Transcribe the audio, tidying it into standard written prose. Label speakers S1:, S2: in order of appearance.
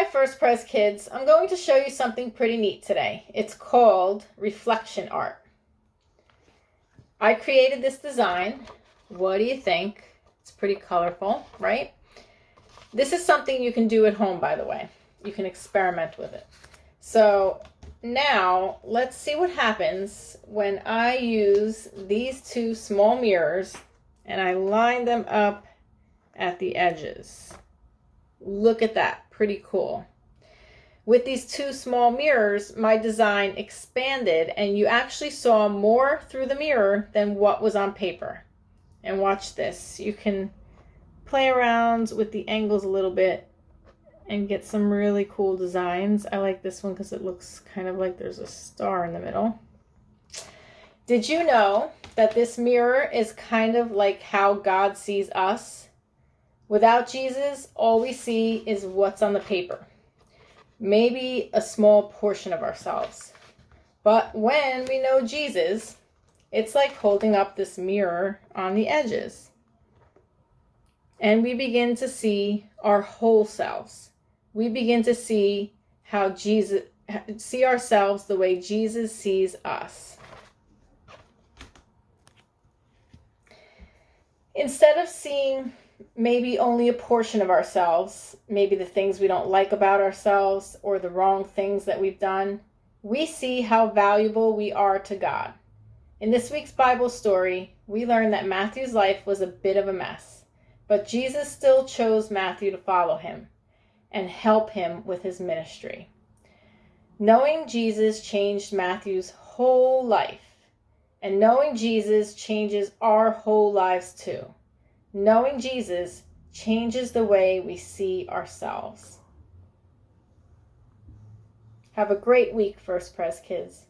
S1: Hi, First Pres kids. I'm going to show you something pretty neat today. It's called reflection art. I created this design. What do you think? It's pretty colorful, right? This is something you can do at home, by the way. You can experiment with it. So now let's see what happens when I use these two small mirrors and I line them up at the edges. Look at that, pretty cool. With these two small mirrors, my design expanded and you actually saw more through the mirror than what was on paper. And watch this. You can play around with the angles a little bit and get some really cool designs. I like this one because it looks kind of like there's a star in the middle. Did you know that this mirror is kind of like how God sees us? Without Jesus, all we see is what's on the paper. Maybe a small portion of ourselves. But when we know Jesus, it's like holding up this mirror on the edges. And we begin to see our whole selves. We begin to see see ourselves the way Jesus sees us. Instead of seeing maybe only a portion of ourselves, maybe the things we don't like about ourselves or the wrong things that we've done, we see how valuable we are to God. In this week's Bible story, we learn that Matthew's life was a bit of a mess, but Jesus still chose Matthew to follow him and help him with his ministry. Knowing Jesus changed Matthew's whole life, and knowing Jesus changes our whole lives too. Knowing Jesus changes the way we see ourselves. Have a great week, First Pres kids.